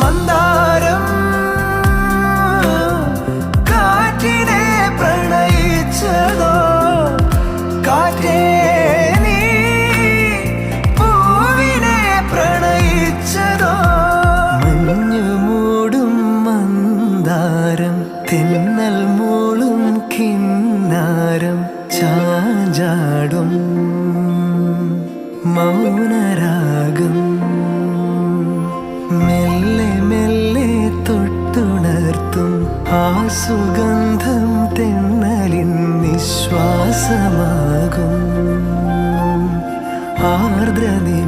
മന്ദാരം കാറ്റിനെ പ്രണയിച്ചതോ കാറ്റേ നീ പൂവിനെ പ്രണയിച്ചതോ മഞ്ഞു മൂടും മന്ദാരം തെന്നൽ മൂളും കിന്നാരം ചാഞ്ചാടും മൗനരാഗം മെല്ലെ മെല്ലെ തൊട്ടുണർത്തും ആ സുഗന്ധം തെന്നലിൻ നിശ്വാസമാകും ആർദ്രനി